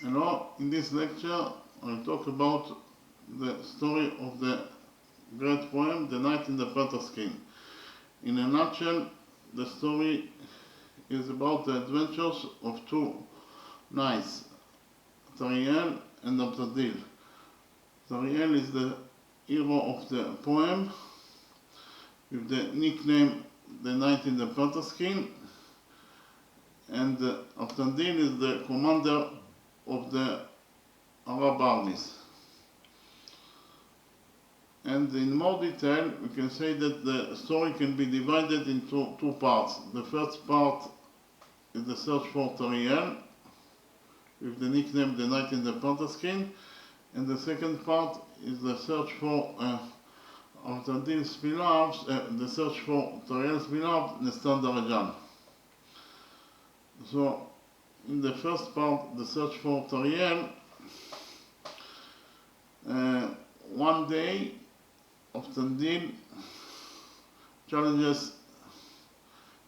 Hello, in this lecture I'll talk about the story of the great poem The Night in the Panther Skin. In a nutshell, the story is about the adventures of two knights, Tariel and Abdadil. Tariel is the hero of the poem with the nickname The Night in the Panther Skin, and Abdadil is the commander of the Arab armies. And in more detail, we can say that the story can be divided into two parts. The first part is the search for Tariel, with the nickname The Night in the Panther Skin, and the second part is the search for Abdadil's beloved, the search for Tariel's beloved, Nestan Darajan. So, in the first part, the search for Tariel, one day, Abdadil challenges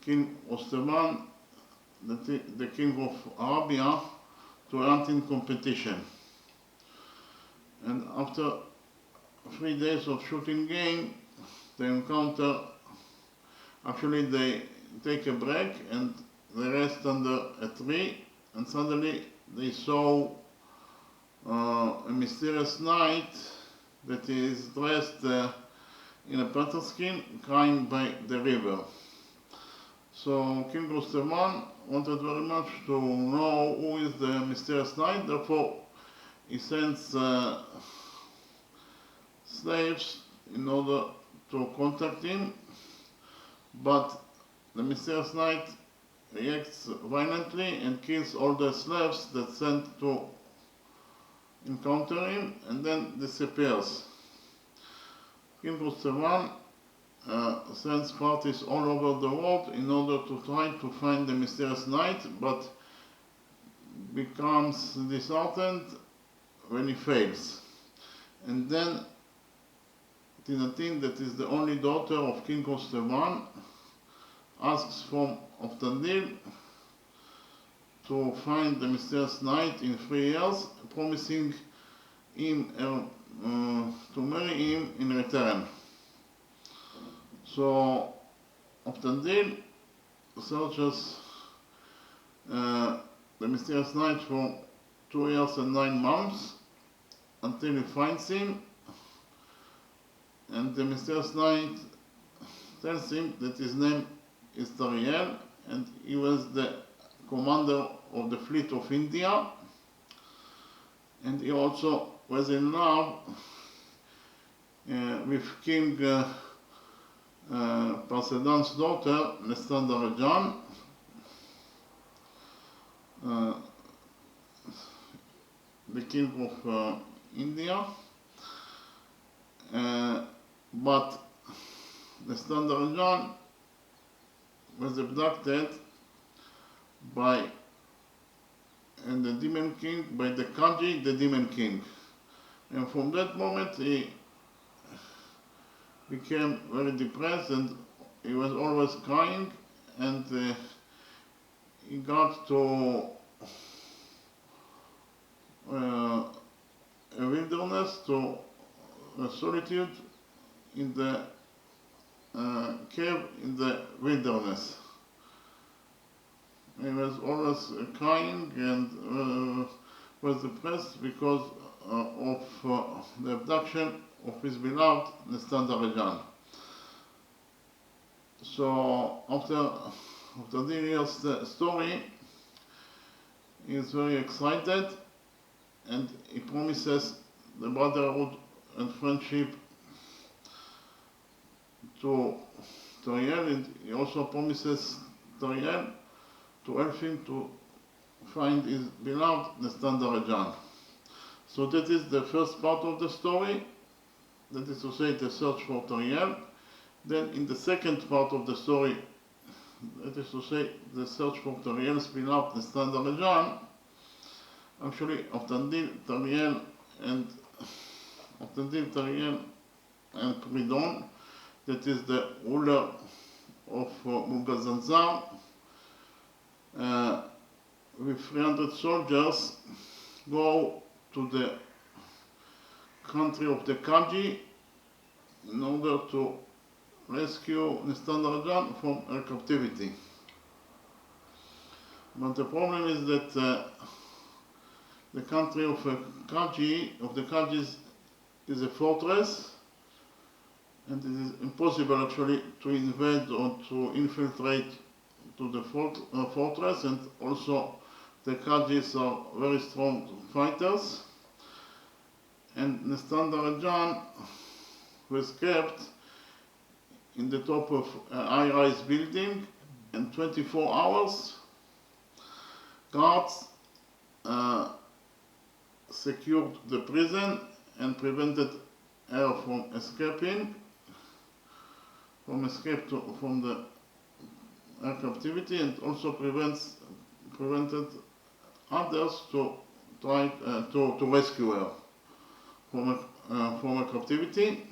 King Osteman, the king of Arabia, to a hunting competition. And after 3 days of shooting game, they encounter, actually they take a break and they rest under a tree, and suddenly they saw a mysterious knight that is dressed in a panther skin, crying by the river. So King Rustaman wanted very much to know who is the mysterious knight, therefore he sends slaves in order to contact him, but the mysterious knight reacts violently and kills all the slaves that sent to encounter him, and then disappears. King Rustaman sends parties all over the world in order to try to find the mysterious knight, but becomes disheartened when he fails. And then Tinatin, that is the only daughter of King Rustaman, asks from Abdadil to find the mysterious knight in 3 years, promising him to marry him in return. So Abdadil searches the mysterious knight for 2 years and 9 months until he finds him, and the mysterious knight tells him that his name is Tariel and he was the commander of the fleet of India, and he also was in love with King Parsedan's daughter, Nestan Darajan, the king of India, but Nestan Darajan was abducted by the demon king, by the Kaji, the demon king. And from that moment he became very depressed and he was always crying, and he got to a wilderness, to a solitude in the cave in the wilderness. He was always crying and was depressed because of the abduction of his beloved Nestan Darajan. So after the year's story, he is very excited and he promises the brotherhood and friendship to Tariel, and he also promises Tariel to help him to find his beloved Nestan Darajan. So that is the first part of the story, that is to say the search for Tariel. Then in the second part of the story, that is to say the search for Tariel's beloved Nestan Darajan, actually Abdadil, Tariel and Pridon, that is the ruler of Mugazanzar, with 300 soldiers, go to the country of the Kaji in order to rescue Nestan Rajan from her captivity. But the problem is that the country of the Kajis is a fortress, and it is impossible actually to invade or to infiltrate to the fortress, and also the Kajis are very strong fighters, and Nestan Rajan was kept in the top of a high-rise building, and 24 hours guards secured the prison and prevented her from escape from her captivity, and also prevented others to try to rescue her from her captivity.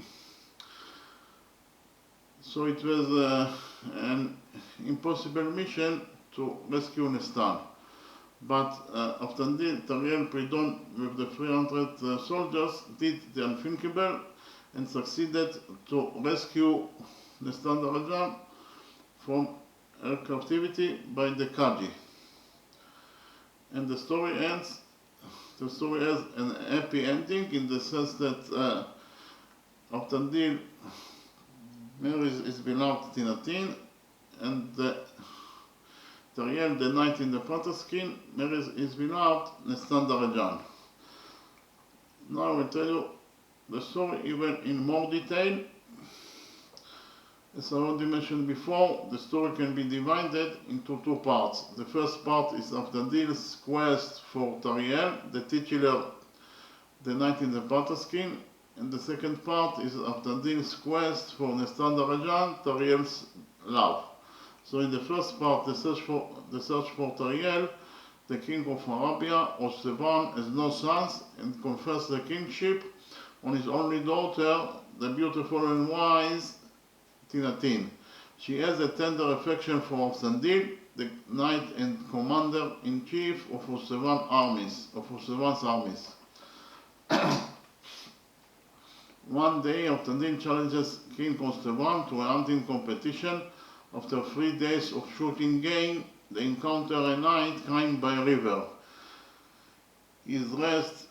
So it was an impossible mission to rescue Nestan. But after Tariel Pridon with the 300 soldiers did the unthinkable and succeeded to rescue Nestan Rajan from her captivity by the Kaji. And the story has an happy ending in the sense that after Mary is beloved Tinatin, and Tariel, the knight in the panther skin, Mary is beloved Nestan Rajan. Now I will tell you the story even in more detail. As I already mentioned before, the story can be divided into two parts. The first part is Avtandil's quest for Tariel, the titular, the knight in the panther skin, and the second part is Avtandil's quest for Nestan Rajan, Tariel's love. So in the first part, the search for Tariel, the king of Arabia, Ostevan, has no sons and confers the kingship on his only daughter, the beautiful and wise Tinatin. She has a tender affection for Avtandil, the knight and commander-in-chief of Ostevan's armies. One day, Avtandil challenges King Ostevan to a hunting competition. After 3 days of shooting game, they encounter a knight crying by a river. He is dressed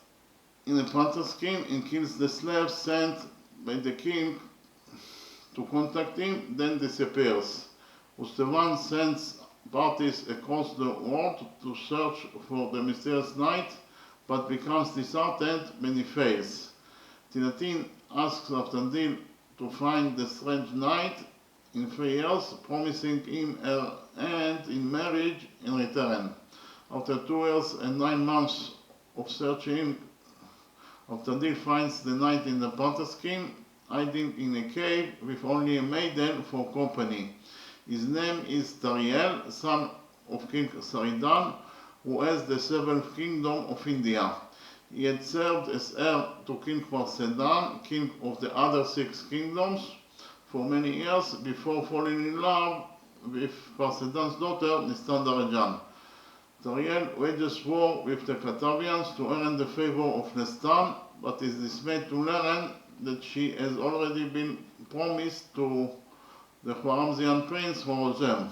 in a panther skin and kills the slave sent by the king to contact him, then disappears. Ostevan sends parties across the world to search for the mysterious knight, but becomes disheartened when he fails. Tinatin asks Avtandil to find the strange knight in 3 years, promising him her hand in marriage in return. After 2 years and 9 months of searching, Avtandil finds the knight in the panther skin, hiding in a cave with only a maiden for company. His name is Tariel, son of King Saridan, who has the 7th kingdom of India. He had served as heir to King Parsedan, king of the other 6 kingdoms, for many years before falling in love with Parsedan's daughter, Nestan Rajan. Tariel wages war with the Katavians to earn the favor of Nestan, but is dismayed to learn that she has already been promised to the Khwarazmian prince Horozem.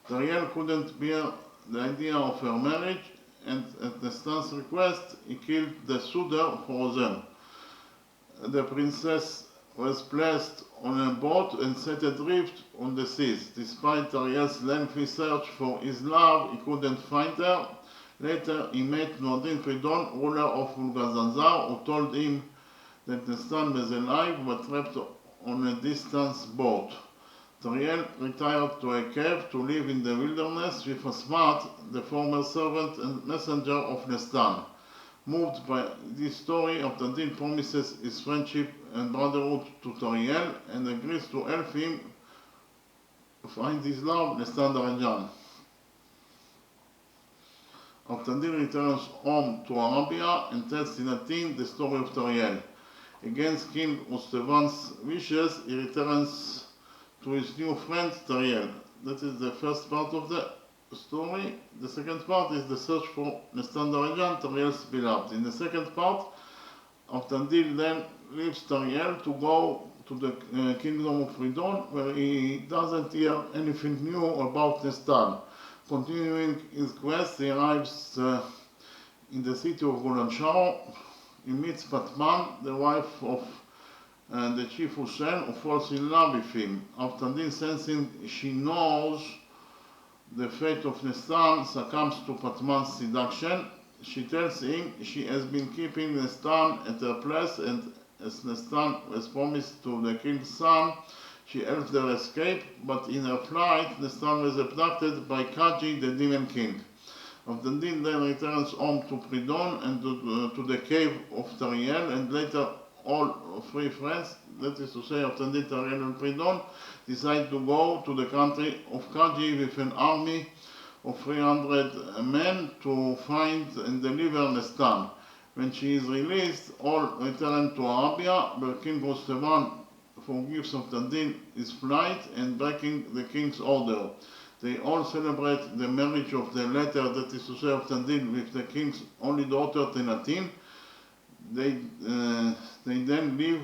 Tariel couldn't bear the idea of her marriage, and at Nestan's request, he killed the suitor Horozem. The princess was placed on a boat and set adrift on the seas. Despite Tariel's lengthy search for his love, he couldn't find her. Later, he met Nordin Pridon, ruler of Ulgazanzar, who told him that Nestan was alive but trapped on a distant boat. Tariel retired to a cave to live in the wilderness with Asmat, the former servant and messenger of Nestan. Moved by this story, Avtandil promises his friendship and brotherhood to Tariel and agrees to help him find his love, Nestan Rajan. Avtandil returns home to Arabia and tells Tinatin the story of Tariel. Against King Ostevan's wishes, he returns to his new friend Tariel. That is the first part of the story. The second part is the search for Nestan Darajan, Tariel's beloved. In the second part, Avtandil then leaves Tariel to go to the kingdom of Fridon, where he doesn't hear anything new about Nestan. Continuing his quest, he arrives in the city of Golansharo. He meets Patman, the wife of the chief Hussein, who falls in love with him. Avtandil, sensing she knows the fate of Nestan, succumbs to Patman's seduction. She tells him she has been keeping Nestan at her place, and as Nestan was promised to the king's son, she helped their escape, but in her flight, Nestan was abducted by Kaji, the demon king. Avtandil then returns home to Pridon and to the cave of Tariel, and later all three friends, that is to say Avtandil, Tariel and Pridon, decide to go to the country of Kaji with an army of 300 men to find and deliver Nestan. When she is released, all return to Arabia, where King Rostevan forgives Avtandil his flight and breaking the king's order. They all celebrate the marriage of the latter, that is to say Avtandil, with the king's only daughter Tenatin. They then leave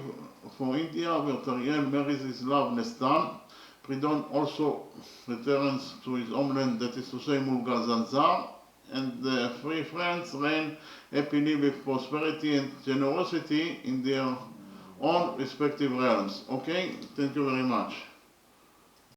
for India, where Tariel marries his love Nestan. Pridon also returns to his homeland, that is to say Mulgazanzar, and the three friends reign happily with prosperity and generosity in their own respective realms. Okay, thank you very much.